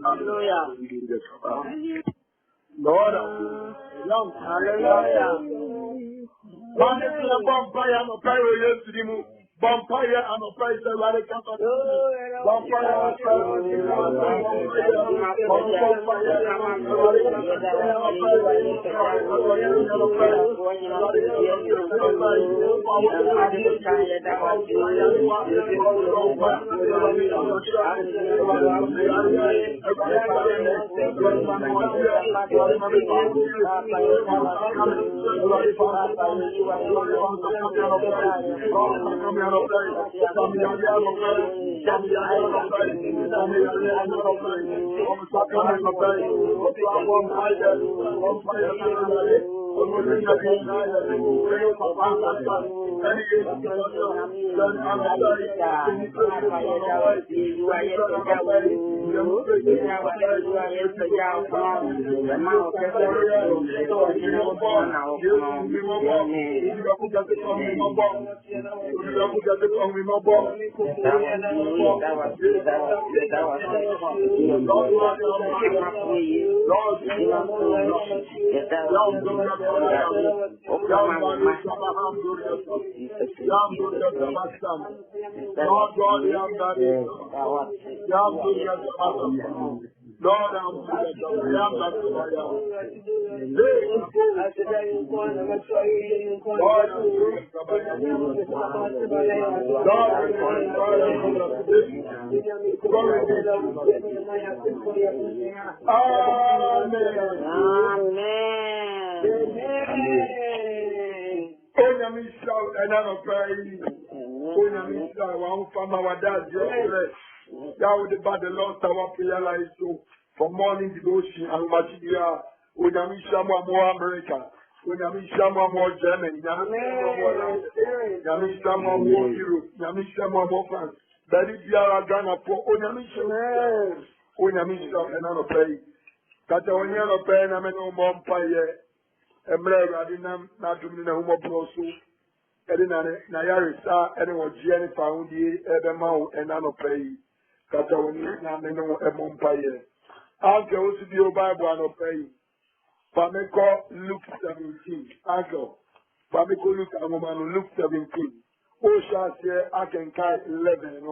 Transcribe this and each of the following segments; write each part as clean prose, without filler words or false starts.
Hallelujah. Lord, Hallelujah. Vampire and Opera yesterday. Vampire and Opera radical. Lord, from morning devotion and material, Unamisha more America, Unamisha more Germany, Unamisha more Europe, Unamisha more France, that is Yara Ghana for Unamisha and another pay. Catawanian pen, I mean, no more pie, Emre Radinam, Natumina Homo Brosu, Edina Nayarisa, anyone Jenny found the Ebemau and another pay. Catawanian, I mean, no Empire. Uncle, also be your Bible and pay. Pameko Luke 17. Uncle, Pameko Luke Amomano Luke 17. Osha say I can count 11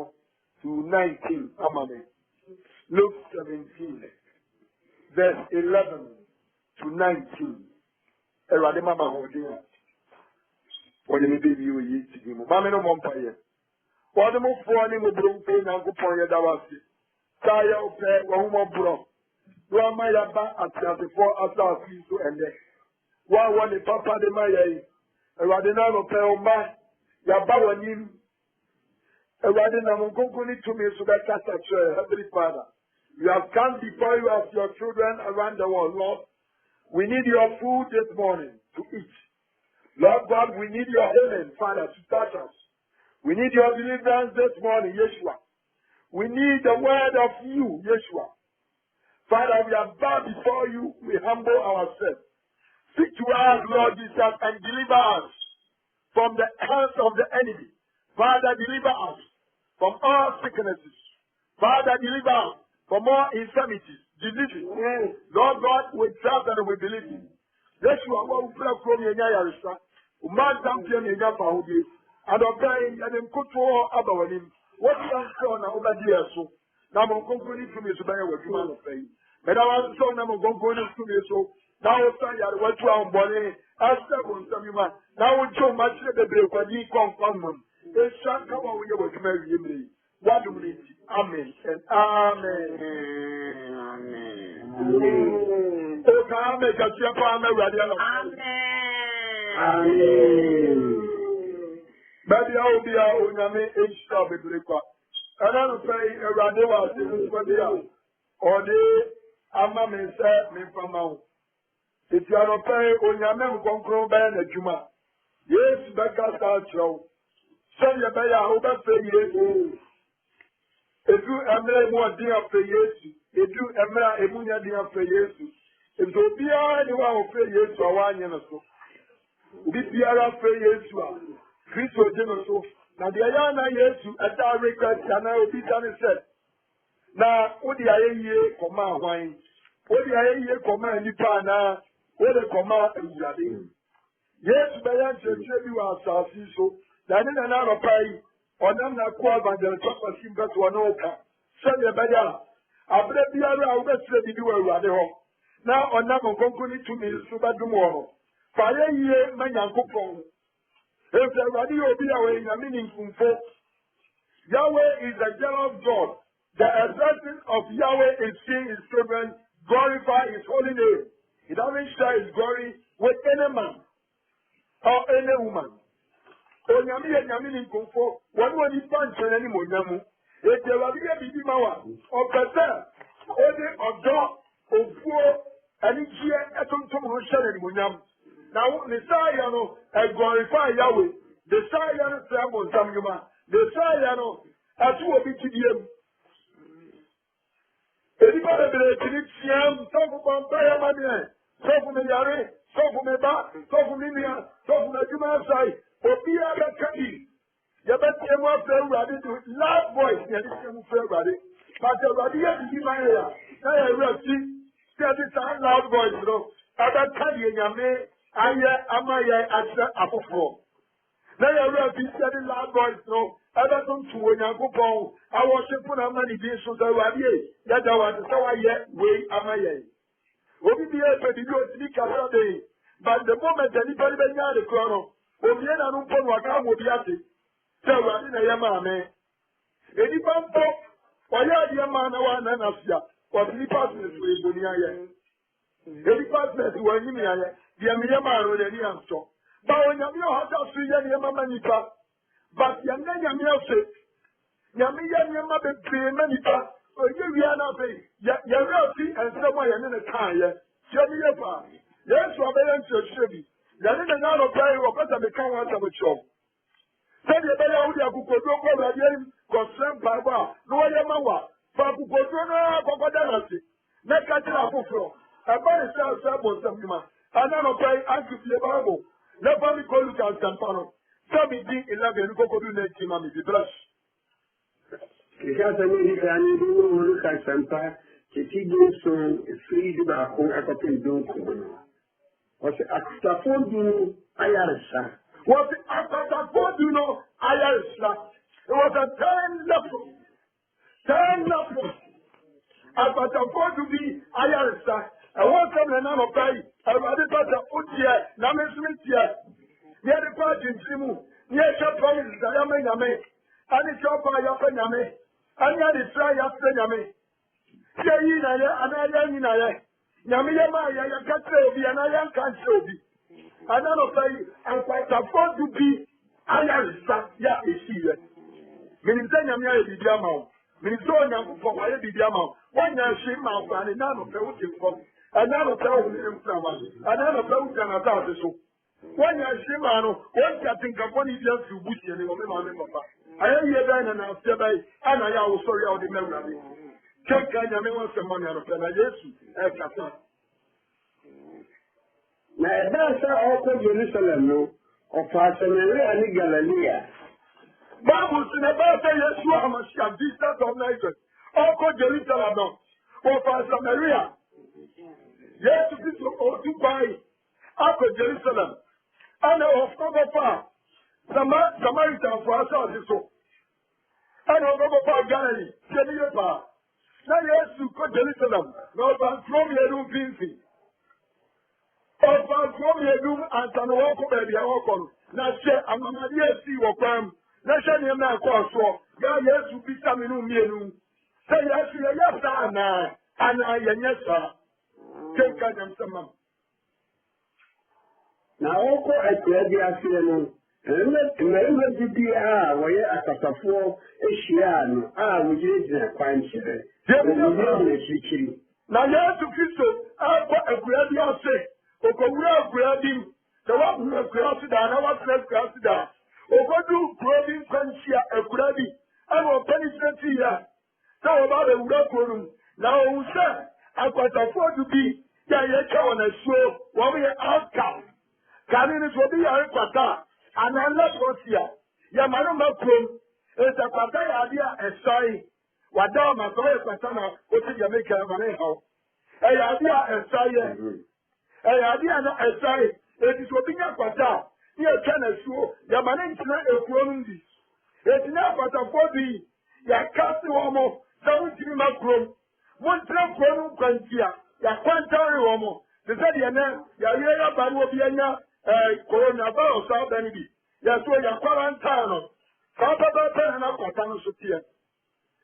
to 19. Amame. Luke 17, verse 11 to 19. Erade mama hodin. Wode me baby you yi ti mo. Mama no mompaye. Wode mo fo ni mo bro pe na ko pon ye da wasi. Kaya o pe wo mo bro. Wa ma ya ba atiate for asa fi so ende. Wa wo ni papa de ma ye. Erade na no pe o ma ya ba wanim. Erade na mo gogo ni to me so that kasa che Heavenly Father. We have come before you as your children around the world, Lord. We need your food this morning to eat. Lord God, we need your healing, Father, to touch us. We need your deliverance this morning, Yeshua. We need the word of you, Yeshua. Father, we are bowed before you. We humble ourselves. Speak to us, Lord Jesus, and deliver us from the hands of the enemy. Father, deliver us from all sicknesses. Father, deliver us from all infirmities, diseases. Lord God, we trust and we believe you. Yeshua, what we pray from your Yarisa, man champion in Yapahudi, and obeying and then put all about him. What you have shown over the so. Now I'm going to me to buy what you want to pay. But I was so now I'm going to me so. Now I'm saying what you are born. After one time, now we show much the break when you come from them. They shall come over here to marry him. What do we need? Amen and amen. Amen. Amen. Baby, I will be a Unami H. Biblicua. And I'm saying a Radeva Sinusia or the Amame said me from out. If you are not paying Unyamen Concro Ban a Juma. Yes, Becca Sarcho. Send your Baya over 3 years. If you embrace more dear for Yesu, if you embrace a munya dear for Yesu, if you be anyone for Yesu, or 1 year or so, be Pierre for Yesu, Christo Genoso, now the Ayana Yesu, a direct request, and I will be done said. na wode ayɛyie kɔma ahwan wode ayɛyie kɔma nipa na wode kɔma awurade yesu bɛyɛ nkyerɛkyerɛ bi wɔ asase so na ne nana anɔpa yi ɔnam na ko evangelist ɔkɔsi mpɛ so ɔne wo ka sɛdeɛ ɛbɛyɛ a aberɛ biara a wobɛsrɛ biribi wɔ awurade hɔ na ɔnam nkonko ne tumi so bɛdom wɔ no fa ayɛyie ma nyankopɔn ɛfiri awurade yɛ obi a wɔyɛ nyame ne mfumfo Yahweh is a jealous God. The essence of Yahweh is seeing his children glorify his holy name. He doesn't share his glory with any man or any woman. Onyame yɛ nyame ne nkonfo wɔne wɔ nipa nkyɛn anim onyamu. Eti awurade yɛ biribi ma wa. Ɔpɛ sɛ ɔde ɔdɔ ofuo anigyeɛ ɛtontom ho hyɛ n'animonyam. Na ne saa yɛ no glorify Yahweh. The saa yɛ no sɛ abɔ nsam nnwuma. The saa yɛ no ɛto obi gyidie mu. Edipa bebree tiri tiam sɔfo pɔmpa yɛ ma deɛ sɔfo me yare sɔfo me ba sɔfo me nua sɔfo me adwuma asae obiara bɛka bi yɛbɛtie mu afɛ awurade do loud voice yɛde tie mu fɛ awurade but awurade yɛ bibi ma yɛ a na yɛwerɛ fi sɛ ɛde saa loud voice no ɛbɛka deɛ nyame ayɛ ama yɛ akyerɛ afoforɔ na yɛwerɛ fi sɛ ɛde loud voice no ɛbɛtonto wɔ nyankopɔn awɔhyefo na ama ne din so sɛ awurade yɛda wade sɛ woayɛ wei ama yɛn obi biara pɛ biribi otumi kasa de but the moment a nipa no bɛnya ade korɔ no omie na no mpo no waka ama obi ate sɛ awurade na ɛyɛ maame enipa mpo ɔyɛ adeɛ maa na woana n'ase a ɔde nipa sene so eboni ayɛ enipa sene so wɔanyim ayɛ deɛ meyɛ maa no n'ani ansɔ ba onyame ɔhata so yɛ nneɛma ma nipa but yɛnyɛ nyame ase nyame yɛ nneɛma bebree ma nipa ɔyɛ wia no afei yɛwerɛ fi nsɛm a yɛne ne kaeɛ kyɛ ne yɛ paa yesu abɛyɛ nkyerɛkyerɛ bi yɛne ne nya anɔpa yi wɔpɛ sɛ meka ho asɛm kyerɛw sɛdeɛ ɛbɛyɛ wode akokoduro kɔ awurade anim kɔsrɛ mpaebɔ a na wɔyɛ ma wo a fa akokoduro no ara kɔkɔda no ase na ka kyerɛ afoforɔ ɛba ne sɛ asɛ bɔ nsɛm nnwuma ana anɔpa yi anke fie bible na fa me kɔ luka asɛmpa no sɛ medin 11 kɔkɔdu 19 ma medi brɛs Kìkà sẹ́ni nípa ní bí wọ́n wọ́n ká sẹ́mpa títí bí sùn firi di baako ẹ̀kọ́pẹ́ ìdókòwò. Wọ́n sẹ́ àkùtàfọ́ dùn ayáresa. Wọ́n sẹ́ àkùtàfọ́ dùn ayáresa. It was a 10 level. 10 level. Àkùtàfọ́ dùn bí ayáresa. Ẹ̀wọ́n sẹ́mi náà lọ báyìí. Ẹ̀rọ adébàtà ó tiẹ̀ nàmẹ́sìmí tiẹ̀. Ní ẹni pàjì ntìmú. Ní ẹ̀ṣẹ́ pọ́lìsì àyàmẹ́ nyàmẹ́. Ẹni tí ọkọ̀ àyàfẹ́ nyàmẹ́. Anya de tra ya fẹ nyame tie yi na ye ana ya yi na ye nyame ye ma ye ya ka tre obi ana ya nka tre obi ana no fai ankwata fo du bi aya risa ya esi ye mini se nyame ya bibi ama o mini so nyankopɔ wa ye bibi ama o wanya hwe ma kwa ne na no fɛ wo te fɔ ana no fɛ wo ne mfra wa ana no fɛ wo kana ta so wanya hwe ma no won ka tinka fɔ ni bia su busie ne o me ma me papa ayé yé bẹ́ẹ̀ nana ọ̀sẹ̀ báyìí àná yà wò sọ̀rọ̀ yà wò di mẹ́wàá mi kẹ́kẹ́ nyàmé wọn sẹ̀ mọ́ ní àròpẹ́ na Yéṣu ẹ̀ kàtà. Na ẹ̀dá sẹ́ ọkọ̀ Jerusalem no ọ̀fà Samaria ní Galilea. Báwo sì ni bá sẹ́ Yéṣu àmàṣà Jesus of Nazareth ọkọ̀ Jerusalem náà ọ̀fà Samaria Yéṣu Kristo ọ̀tún báyìí ọkọ̀ Jerusalem ẹnna ọ̀fọ̀ bọ́fà. Samaritan for ourselves so. And over Papa Galilee, Jennifer. Now, yes, to go Jerusalem. No, but from your room, Vinci. Or from your room, and some walk over the walk. Now, say, I'm a dear see what crime. Now, say, you're not quite sure. God, yes, to be some in me. Say, yes, you're yes, and I, yes, sir. Take them some. Now, also, I could be asking. Mmarima bibi a wɔyɛ akasafoɔ ahyia no a wɔgyinagyina kwan kyerɛ. Na Yesu Kristo akɔ akura bi ase, okowura akura bi mu, sɛ wahuru akura so daa na wafrɛ akura so daa. Okodu kuro bi nkwanhyia akura bi, ɛna ɔpɛ ne kyerɛkyi yɛ, sɛ wɔba abɛwura kuro no mu, na ɔhu sɛ akwasafoɔ du bi yɛ yɛtwa wɔn asuo, wɔn yɛ outcast. Kane no so obi yare kwata ana leprosia ya manu makrom esa kwata ya ade a esoi Wadam as well as Matana, what did you make a money how? A idea and say, a idea and say, it is what being a quata. Here can I show your man is not a clone this. It's not what a 4B. Ya cast woman, some macron. One trap from Quantia, ya quantary woman. The said your name, ya Barubiana, coronavirus, South Bendy. Ya so ya quarantine. Papa and a quatano superior.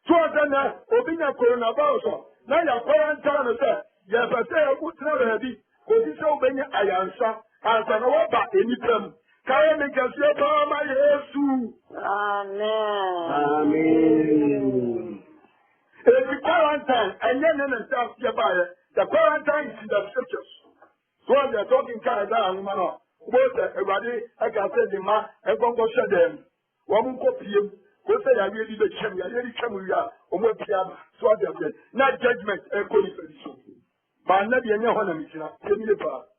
So then, Obina coronavirus. Now ya quarantine, sir. Yes, I say I would never be. Because it's so many Ayansa, as an over any term. Can make us your power, Jesus. Amen. It's the quarantine, and then South Yabaya. The quarantine is in the scriptures. So they're talking Canada and Mano. Both everybody, I can say the man, and go shut them. One copy him. Go say I really the champion, I really come with you. So they're saying, not judgment, and qualification. But not the any one of me, tell me the part.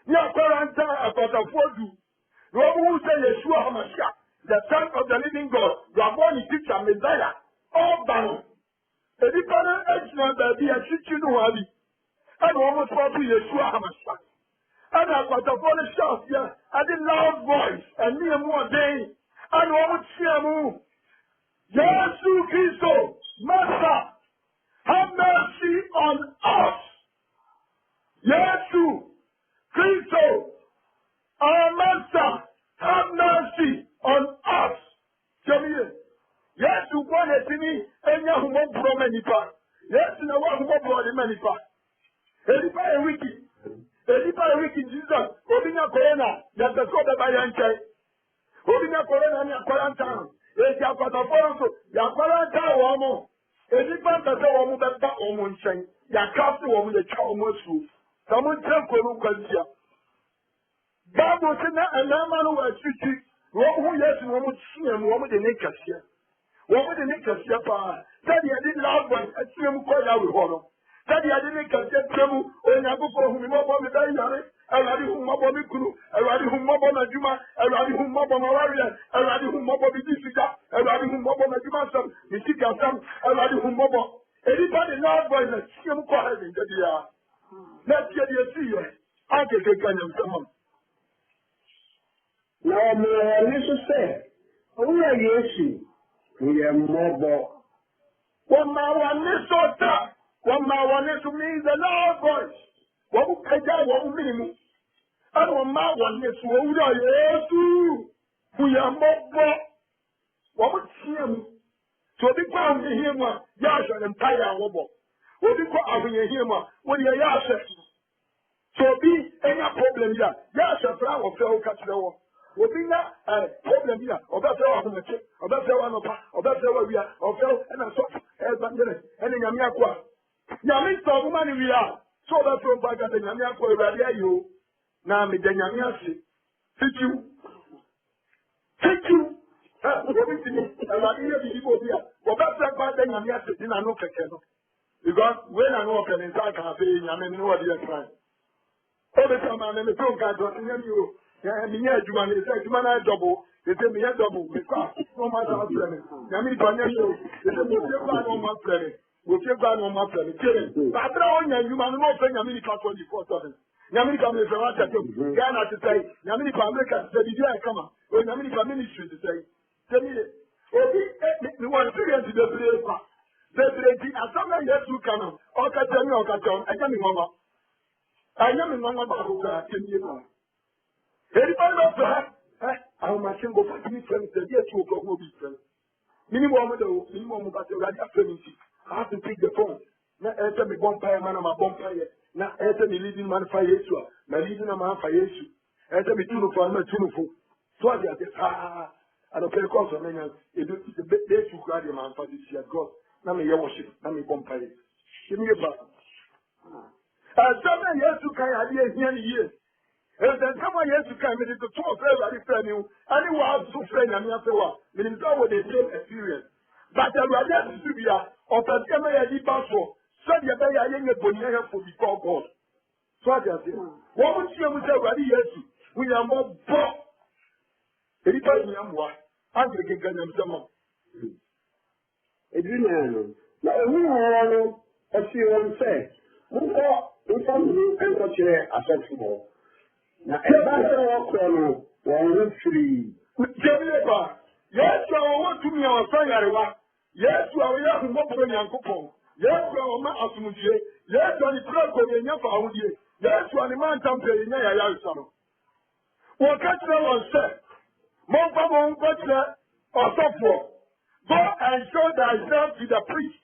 Near quarantine, about a 4 You who say Yeshua HaMashiach, the Son of the Living God, you are born in teacher, Messiah, all bound. A different age number be a teaching Wadi. And almost probably Yeshua HaMashiach. And I got a phone shout here, and a loud voice, and me and more day. And almost see a move. Yesu Christo, Master, have mercy on us. Yesu Christo, our Master, have mercy on us. Jamie, yes, you want to see me, and you won't pro many parts. Yes, no one won't pro many parts. Anybody wiki, Jesus, holding a corona, that's the sort of Bayanche. Holding a corona in a quarantine. If you have got a photo, you are quarantine woman. Anybody that's a woman that's not woman saying, you are casting woman the child most roof. Someone tell Koru. Bible said that a man who was shooting, who yes, woman see him, woman the naked here. Woman the naked here, said he didn't love one, and see him call out with horror. Said he didn't make a step trouble, or in a book for whom Mobile Diary, I read whom Mobile Mikuru, I read whom Mobile Najuma, I read whom Mobile Malaria, I read whom Mobile Bidisika, I read whom Mobile Najuma, Misika Sam, I read whom Mobile. Anybody love one, and see him call out in the year. Let's get you see you. I can take someone. Now, my little say, oh, yes, we are mobile. One man to me, the Lord voice. What would I do? What would mean? I don't know one is yes, we are mobile. What would see him? So the ground in him, yes, an entire mobile. What do you call him? When you're yes. So be any problem here. Yes, a flower fell catch the wall. Obi na problem here. Oba fẹ́ wà fún mi. Oba fẹ́ wà nọpa. Oba fẹ́ wà wíyà. Ọ̀fẹ́ ẹ̀nà sọ ẹ̀ẹ́dàgbẹ̀rẹ̀ ẹ̀nà nyàmí akọ a. Nyàmí sọ ọ̀gbọ́n ni wíyà. Sọ ọba fẹ́ ọba gàdé nyàmí akọ ìwádìí ayé o. Na mi dẹ̀ nyàmí ase. Fíjú. Obi ti ní ẹ̀wádìí yẹ bìbí bò bí a. Ọba fẹ́ gba dẹ̀ nyàmí ase dín nánú kẹ̀kẹ́ no. Because wẹ́n nánú ọ̀pẹ̀ ní nsá kàn fẹ́ nyàmí ní wọ́n di ẹ̀ try. Obi sọ ma mi tó nǹkan àjọ ti nyẹ́ mi o. Minya Juma, they say Juma double, they say Minya double, because no matter how planning. Yami Panyasho, they say we'll take one on one planning. We'll take one on one planning. But after all, you man, no thing Yaminica 24/7. Yaminica is a matter of Ghana to say, Yaminica America, the idea come up, or Yaminica ministry to say, tell me, the one experience is the place. The place, as some of you come on, or Catania or Caton, I can't remember. I never remember about 10 years ago. Anybody know that? Our machine go for 3 friends, the year 2 o'clock will be friends. Minimum, but the radio femininity. I have to pick the phone. Now, enter me bonfire, man, I'm a bonfire. Now, enter me leading man fire, my leading a man fire. Enter me tunu for my tunu for. So I just, I don't pay cost of many. It is the best day to grab your man for this year. God, now me worship, now me bonfire. Give me a back. Someone years to carry idea here in years. And then someone has to come into the two of every friend you, and you are so friend and you have to work. Meaning, with the same experience. But I will just to be a of a semi passport, so you are a young bonnet for the God. So I just say, what would you say, Raddy? Yes, we are more poor. Anybody, I'm what? I'm going to get them someone. Edwin, Na ehu no ɔsi wɔn sɛ nkɔ mu nkɔkyerɛ asɔfo na ɛba sɛ wɔkɔ no wɔn ho firi. Jẹ́bi ba Yesu a wɔwɔ tumi a wɔsɔ yarewa Yesu a wɔyɛ ahomɔborɔ Nyankopɔn Yesu a wɔma asomdwie Yesu a ne kura kɔ yɛ nya fa ahodie Yesu a ne mantam pɛ yɛ nya yayaresa no wɔka kyerɛ wɔn sɛ momfa mo nkɔ kyerɛ ɔsɔfoɔ go and show thyself to the priest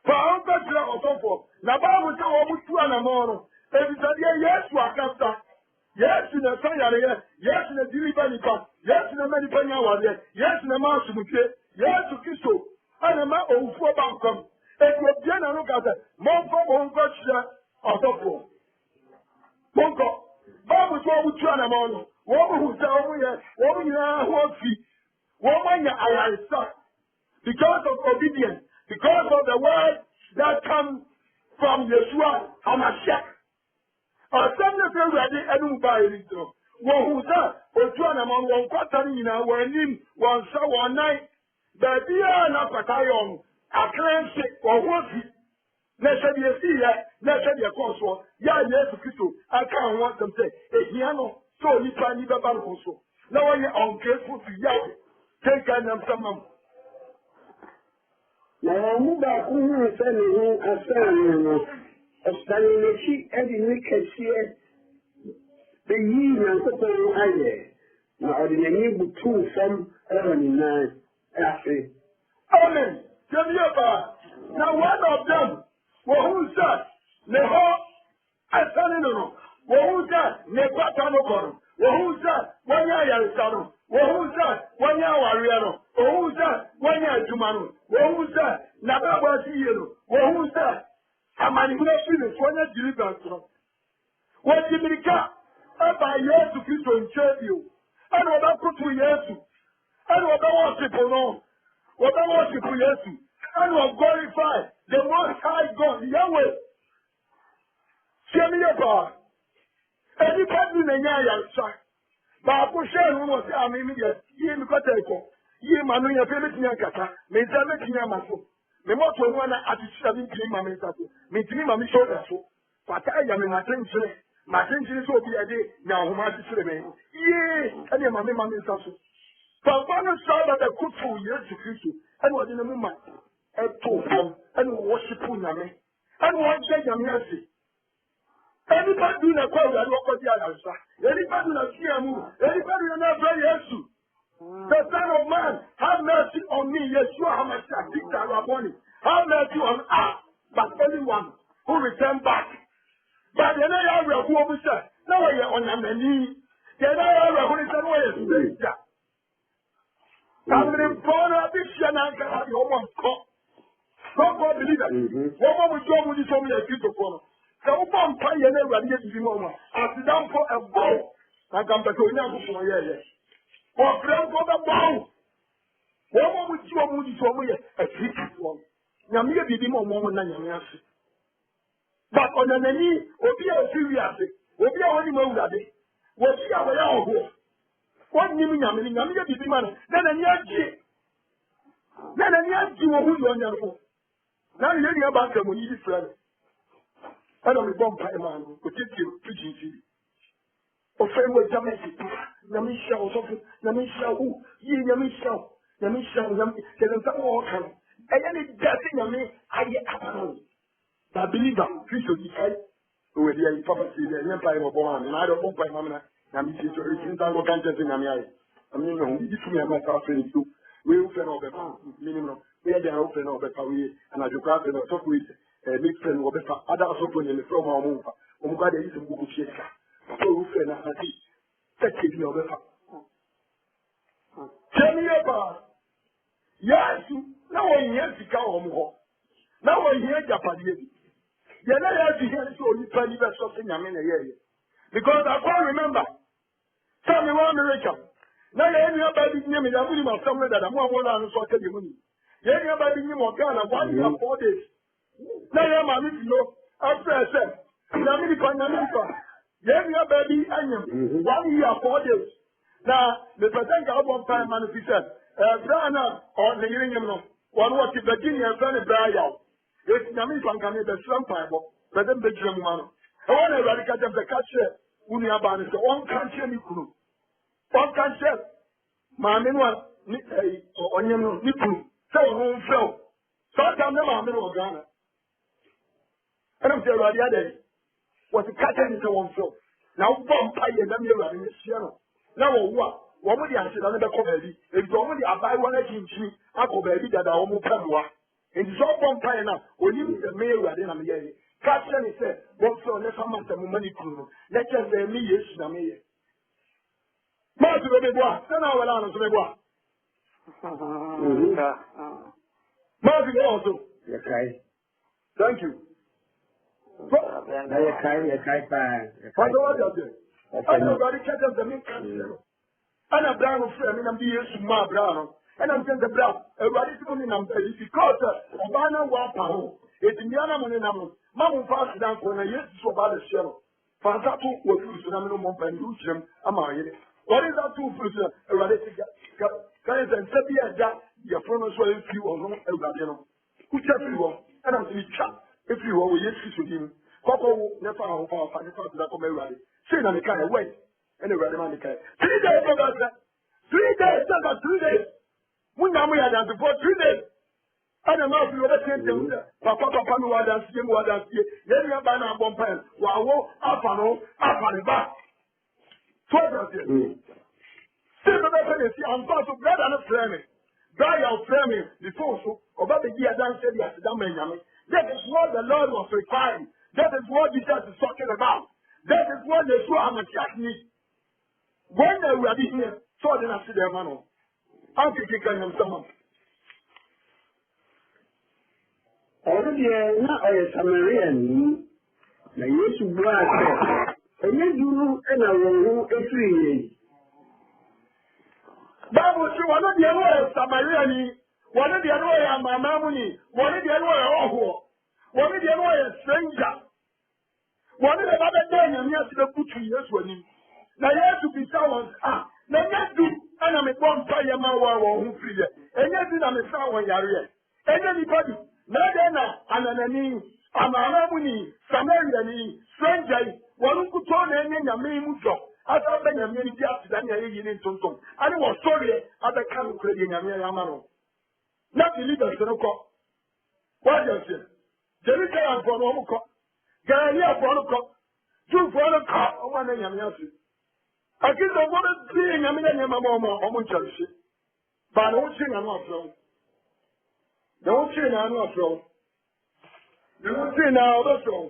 fa nkɔ kyerɛ ɔsɔfoɔ na baabu sɛ wɔn mo tu anamɔ no ebisadeɛ Yesu akasa Yesu na sa yareɛ Yesu na diri ba nipa Yesu na ma nipa nya awareɛ Yesu na ma asomdwie Yesu Kristo ana ma owufoɔ ba nkɔm etu obie na no kasa momfa mo nkɔ kyerɛ ɔsɔfoɔ monkɔ baabu sɛ wɔn mo tu anamɔ no wɔn mo hu sɛ wɔn mo nyinaa ho afi wɔn mo anya ayaresa because of obedience because of the word that come from Yeshua HaMashiach. Asɛm ne sɛ Awurade anum baa yɛn nti no wɔn hu sɛ otu anamɔ wɔn kwata no nyinaa wɔn anim wɔn nsa wɔn nan baabiara na kwata yɛ wɔn akran hye wɔn ho afi na ɛhyɛ deɛ esi yɛ na ɛhyɛ deɛ kɔɔ soɔ yɛ a Yesu Kristo aka ho asɛm sɛ ehia no sɛ onipa ani bɛba no ho so na wɔyɛ ungrateful to Yahweh kenkan nam sɛ mam. Na wɔn mu baako hu sɛ ne ho asɛn no ɔsane n'akyi de ne kɛseɛ bɛyii Nyankopɔn ayɛ na ɔde n'ani butuu fam ɛwɔ ne nan ase. Amen. Jẹ́bi ba na one of them wọ́n hu sẹ́ ne hɔ asane no no wọ́n hu sẹ́ ne kwata no kɔ no wọ́n hu sẹ́ wọ́n nyɛ ayaresa no wọ́n hu sẹ́ wọ́n nyɛ awareɛ no wọ́n hu sẹ́ wọ́n nyɛ adwuma no wọ́n hu sẹ́ n'abɛbɔ asi yie no wọ́n hu sẹ́ amanihuna fi ne so nyɛ deliverance no wɔn di mirika ɛba Yesu Kristo nkyɛn bio ɛna ɔbɛkoto Yesu ɛna ɔbɛwɔsipo no ɔbɛwɔsipo Yesu ɛna ɔglorify the most high God Yahweh tiɛmi yɛ paa ɛnipa bi na nyɛ ayaresa baako hyɛ ɛnu wɔ sɛ amimi yɛ yie mi kɔtɛ ɛkɔ yie ma no yɛ fɛ mɛtumi akata mɛ nsa mɛtumi ama so. Me moto mu na atikyira bi ntimi ma me nsa so me ntimi ma me shoulder so fata ya me matenkyere so obi ade na ahoma atikyire me ene ma me nsa so papa no sa da kutu Yesu Kristo ene odi ne mu ma eto fam ene worship nyame ene wo je nyame ase ene ba du na kwa wura no kodi alansa ene ba du na siamu ene ba du na bra Yesu. The Son of Man, have mercy on me, Yeshua HaMashiach, Victor Raboni. Have mercy on us, but anyone who return back. But the other area who will say, no way on your many. The other area who is the way is there. I'm in front of this Shanaka, your one call. Don't go believe it. What would you want to show me a future for? The open pioneer radiated the moment. I sit down for a bow. I come back to you. Ọ̀pẹ̀lẹ̀ ńkọ́ bẹ́ bọ́ ọ́. Wọ́n mọ̀ mú tí ọmọ òjì tí ọmọ yẹ ẹ̀fí kìfọ́. Nyàmú yẹ bìbí mọ̀ ọmọ náà nyàmú ase. But ọ̀nà n'ani obi a òfin wi ase, obi a wọ́n ní mu ewúrade, wọ́n fi àwọn yẹ ọ̀họ́. Wọ́n ní mu nyàmú ni nyàmú yẹ bìbí ma no, n'ani agye. N'ani agye wọ́n hu yọ ọ̀nyàn fún. N'ani yẹ ni ẹ bá ń kẹ́ mu yí di fúlẹ̀ rẹ̀. Ẹ̀nà mi bọ́ mpa ẹ̀ máa nù, òtítì píjì ọ̀fẹ́ mu ẹja mẹ́sì tó. Nyame hyia wo sɔfo nyame hyia wo yie nyame hyia wo kyerɛ nsa wɔ ɔka no ɛyɛ ne da sɛ nyame ayɛ ama no na believer Kristo di kae ɔwɔ di ayi papa si di ɛnyɛ mpae wɔbɔ ha na adɛ ɔbɔ mpae mamena nyame si so ɛsi nsa nkɔka nkyɛn sɛ nyame ayɛ nyame nyɛ ho bibi tumi ama saa fɛ nsuo wei wofɛ na ɔbɛfa minim no wei ɛdeɛ wofɛ na ɔbɛfa wei anadwokora fɛ na ɔsɔfo wei make friend wɔbɛfa ada ɔsɔfo ne mefrɛ ɔma ɔmo mfa ɔmo kɔ adɛ yi sɛ mbuku fie sika ɔsɔ wofɛ na ati sɛkɛ bi ɔbɛfa kyɛniyɛ paa yɛasu na wɔnyɛ sika wɔ mo hɔ na wɔnyɛ agyapadeɛ bi yɛna yɛasu hɛ sɛ onipa ni bɛsɔ sɛ nyame na yɛyɛ because I can't remember sɛ me wɔ America na yɛn nua baa bi nyɛ me yɛn mu asɛm no dada mo a wɔn ano so aka deɛ mu ni yɛn nua baa bi nyɛ mo Ghana 1 year 4 days na yɛn maame fi hɔ afɛ sɛ nyame nipa yɛn nua baa bi anyam 1 year 4 days na mepɛ sɛ nka ɔbɔ mpae ma no fi sɛ ɛbrɛ na ɔne yere nyam no one what if Virginia and Fanny Brian. It's Yami Pankani, the Slump Bible, but then Benjamin Mano. I want to radical them the catcher, Uniaban is the one country Nikuru. One country, Mamma, Onion, Nikuru, so home flow. So I tell them I'm in Ghana. And I'm telling you the other day, was the catcher in the one flow. Now, one pie and then you're in the Sierra. Now, what? One of the answers on the comedy, if you only buy one against me, I go baby that I almost come one. And it's all one pie now, when you the mayor, I didn't have a Catcher said, what so let's have money crew. Let's just say me, yes, the mayor. Martin, the bois, then I will answer the bois. Martin, also. Okay. Thank you. Everybody catches the milk. And a brown friend, and I'm being smart brown. And I'm saying the brown, everybody's going to because Obama Wapa, it's in Yana Monenamo. Mamma fast down for a year so about the shell. Fantato was no more than Lucian, am I? What is that 2%? Guys, and Sabia Jack, your phone as well if you are not a who check you on, and I'm saying, if you are with him. Coco never have a financial that come ready. Say, and the kind of wait, and the ready money. 3 days, 3 days, 3 days. When we are done for 3 days. I don't know if you ever seen them. Papa, no one does, Jim, what does he? Then you have been a bomb pen. Wow, up and back. 12 years. Still, the reference, I'm part of bread and a framing. Dry out framing before so, about the year done said, yes, that is what the Lord was requiring. That is what Jesus is talking about. That is what they saw Amachiak need. When they were here, so then I see their man. I'm thinking of someone. Already, now I am Samarian. Now, you should black. And you do, and I will go 3 years. That was one of the other Samarian. One of the other Mamamuni. One of the other one of the other stranger. One of the other day, and yes, the put 2 years with him. Now, you have to be someone's now, yes, do, and I'm a bomb fire man who free it. And yes, I'm a someone area. And anybody, Nadana, and an enemy, Amamuni, Samarian, stranger, one who could turn any name job. As I been a minute after that, in Tonton. And I was sorry at the camp creating a mere Amano. Not the leaders to the court. What does it? Jerusalem for one court. Gaya for a court. Two for a court. Oh, one name, yes. I guess I want to see a million Mamma, church. But I don't sing I'm not wrong. Don't sing I'm not wrong. You won't see now, that's wrong.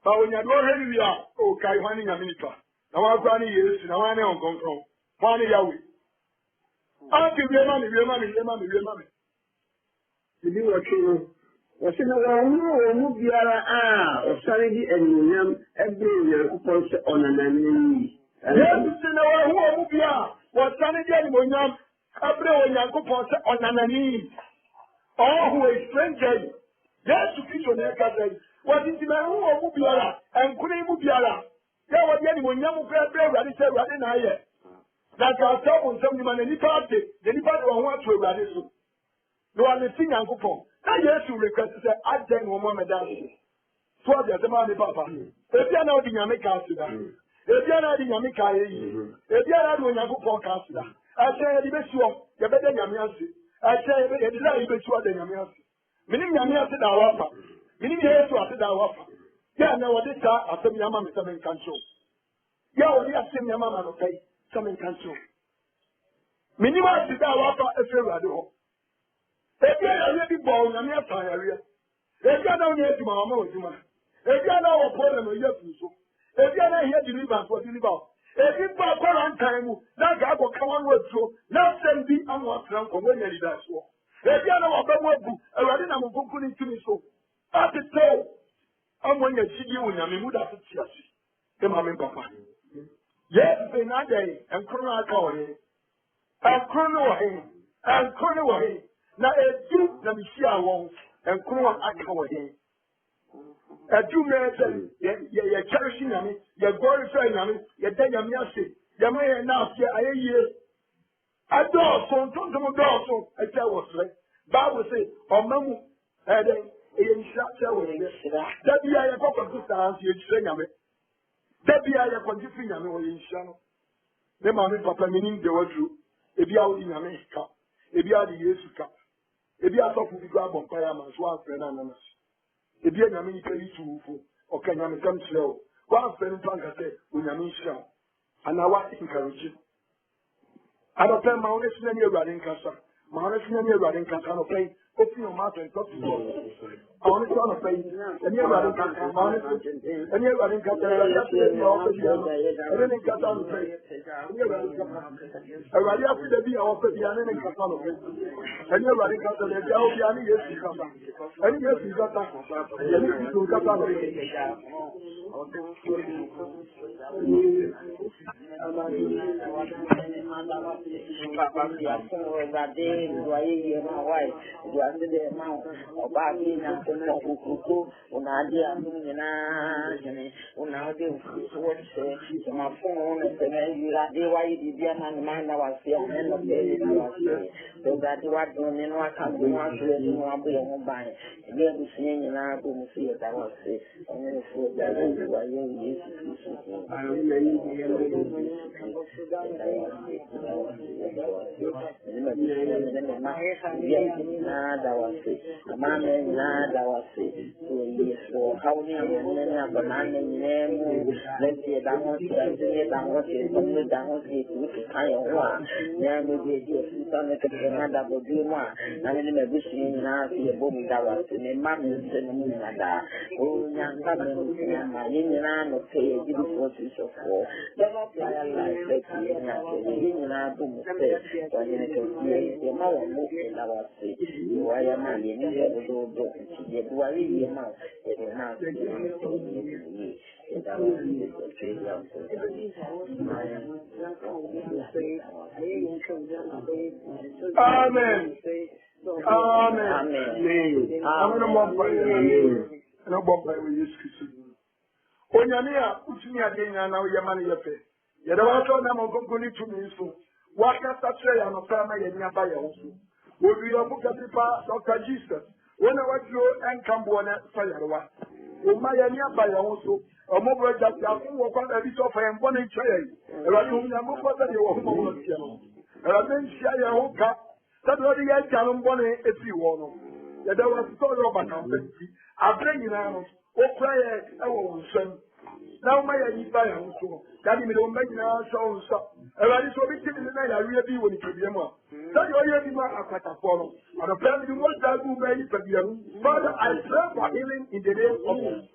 But when you're already there, okay, one in a minute. Now I'm running years, now I know I'm going home. One Yahweh. I'll give you money. You do what you was in a room, Biara, or Sandy and William, every year on an enemy. Yes, in our home, was Sandy and William, every year on an enemy. All who is stranger. Yes, to be on their cousin. What is in my home, Biara, and couldn't Biara. There was any one young prayer, I said, rather than I. That's our top on some man, and he party, then he party on what to rather so. No one is singing Uncle Paul. Now, yes, you request to say, I tell you, Mamma, that so there's a man, Papa. If you're not in Yamika, if you're not in Yamika, if you're not doing Uncle Paul Cassida, I say, the best one, the better Yamiasi. I say, it's not even sure than Yamiasi. Meaning Yamiasi, our offer. Meaning, yes, to our offer. Yeah, now what is that? I said, Yamma, some in control. Yeah, what you have seen Yamma, okay, some in control. Minima is our offer, a fair radio. If you are already born, I'm not tired. If you are not here to Mamma, if you are now a problem, you have to so. If you are not here to deliver, what deliver. If you are on time, now God will come on with you. Now send me and what's wrong for when you are that so. If you are not a book, already I'm going to me so. After so. I'm when you see you in a mood after Chelsea. The Mamma Papa. Yes, they not day, and Colonel Cohen. And Colonel him. And Colonel him. Now, a Jew, let me see our won't, and Colonel Cohen. A Jew man, you're cherishing me, you're glorifying me, you're telling me, you're my enough, I hear. I do so, I tell was right. Bible says, Omamu, and then in Shaka, that be I a couple of stars, you train me. That be I a condition in Shano. The man papa meaning the word true. If you are in America, if you are the years to come, if you are talking to grab on Payamas, one friend and another. If you are in America, you or can you come slow? One friend Panka said, when you mean show. And I want to encourage you. I don't tell my honest name running casa. My honest name running casa, no play. Open your mouth and talk to God. I want to on a play. And you're running casa, and you're running casa. I didn't cut on the play. I already have to be off the piano and cut on the play. And you're running casa, and you're piano, yes, you cut on. And yes, you cut on. And you cut on the play. Amen. Amen. I'm going to bump by you. And I'll bump by you. Onyania, Uchinia Dina, now Yamani Yafe. You don't want to know going to me so. What can I say? I'm a family and Yabaya also. Would we have booked a Dr. Jesus? When I was you and Cambodia, Sayarwa. Umayania by also. A mobile that you have walked on a bit of a one in Chile. And I don't know what you want to know. And I then share your own cup. That was the young Calum if you want. There was a story of a company. I bring it out. O prayer, I will send. Now, my idea also. That you don't make now so. And I just want to in the night. I really want to be more. That you already want a cut follow. And a plan you want that do many for you. Father, I pray for healing in the name of Jesus.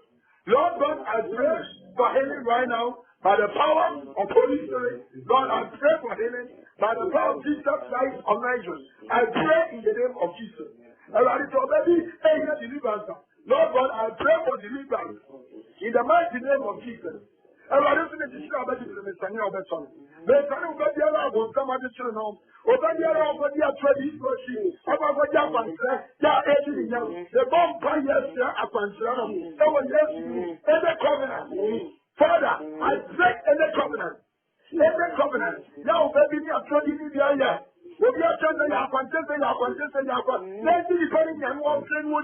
Lord God, I pray for healing right now by the power of Holy Spirit. Lord, I pray for healing by the power of Jesus Christ of Nazareth. I pray in the name of Jesus. And I just already deliverance. Lord God, I pray for deliverance in the mighty name of Jesus. And I don't think it's about the Messiah of the Son. The Son of the other will come at the children home. Over the other of the trading machine. About what you want to say, the bomb pioneers are concerned. So when yes, every covenant. Father, I break every covenant. Every covenant. Now, baby, you are trading in the area. We are trying to contest. Let's be depending on what train.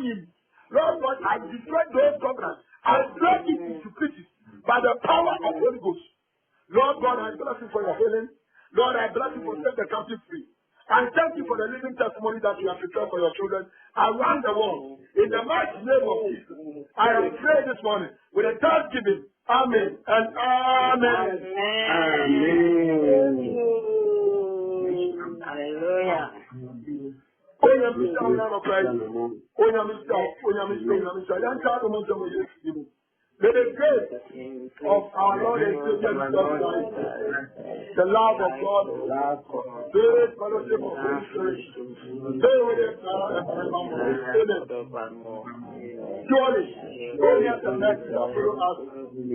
Lord God, I destroy those covenants. I break it into pieces by the power of Holy Ghost. Lord God, I bless you for your healing. Lord, I bless you for setting the captive free. I thank you for the living testimony that you have prepared for your children around the world. In the mighty name of Jesus, I have prayed this morning with a thanksgiving. Amen and amen. Amen. Hallelujah. May the grace of our Lord and Savior Jesus Christ, the love of God, the fellowship of Holy Spirit, stay with us now and forevermore. Surely, goodness and mercy shall follow us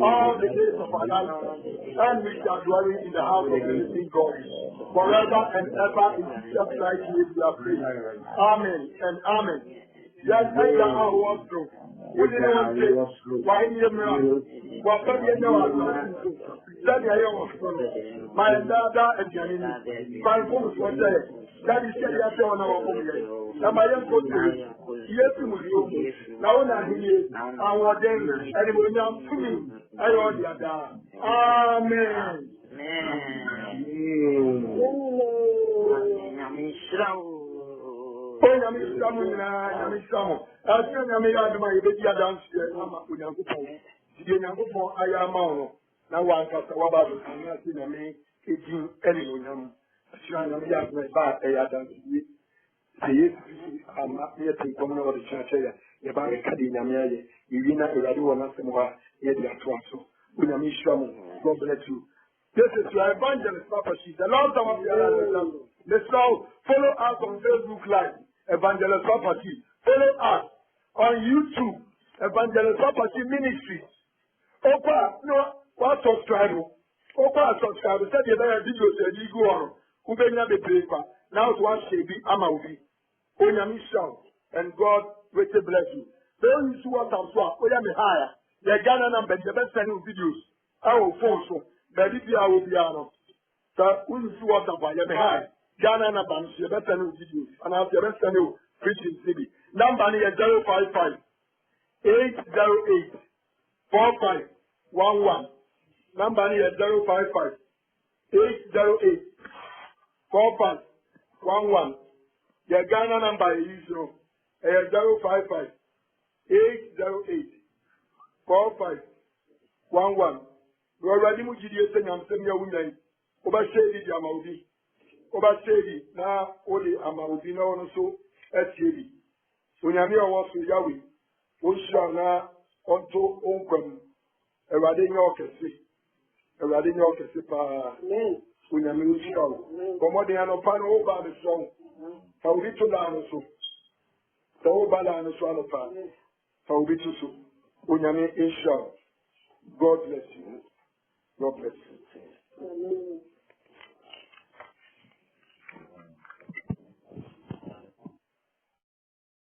all the days of our life, and we shall dwell in the house of the living God forever and ever. In Jesus Christ's name we are praying. Amen and amen. Yes, thank you. Wọ́n ní wọ́n ṣe wà á yẹ mìíràn wà á fẹ́ yẹ wà lọ lẹ́nu ayé wọn fún mi. Màá yẹ dáadáa ẹ̀dìyàn nínú. Báyìí fún mi fún ọjọ́ yẹ. Dáàdi iṣẹ́ yẹ fẹ́ wọn náà wọ́n fún mi yẹ. Ẹ máa yẹ kó tèrè. Iye tí mo fi òkú. Làwọn náà ní iye àwọn ọdẹ ẹni mo ní àmì fún mi. Ayọ̀ ọ̀dì àdá. Amen. Nyame hyira mo nyinaa, nyame hyira mo. Ɛsɛ nyame yɛ adom a yɛbɛdi adanseɛ ama Onyankopɔn. Deɛ Onyankopɔn ayɛ ama wo no, na wankasa waba abɛkane ase nyame ɛdin ɛne onyam. Ahyira nyame yɛ adom a ɛba a ɛyɛ adanseɛ. Sɛ Yesu Kristo ama ne yɛte nkɔm na wɔde kyerɛkyerɛ yɛ, yɛba bɛka deɛ nyame ayɛ. Yɛwie na Awurade wɔ n'asɛm hɔ a yɛde atoa so. Onyame hyira mo. God bless you. This is your evangelist, Papa Shi. The Lord of the let's now follow us on Facebook Live, Evangelist Papa Shi. Follow us on YouTube, Evangelist Papa Shi Ministry. Opa, no, what subscribe? Opa, subscribe. Said you better videos and you go on. Ubenya the paper. Now to one shady Amauvi. Onyami shout. And God will bless you. Don't you see what I'm saying? Oyami higher. The Ghana number, the best sending videos. I will phone so. But if you are with Piano, so we see what I'm saying. High. Ghana number, the best sending videos. And I'll the best sending preaching city. Number is 055 808 4511. Number is 055 808 4511. The Ghana number is 055 808 4511. We already moved to the same women. Over shady Amaudi. Over shady now only Amaudi no so SCD. So Yamia was to Yahweh. Oshana onto Onkum. A radinal Cassi. A radinal Cassipa. Unyami Show. Comodiano Pano over the song. How we to down so. The whole balance swallow pan. How we to so. Unyami Show. God bless you. God bless you.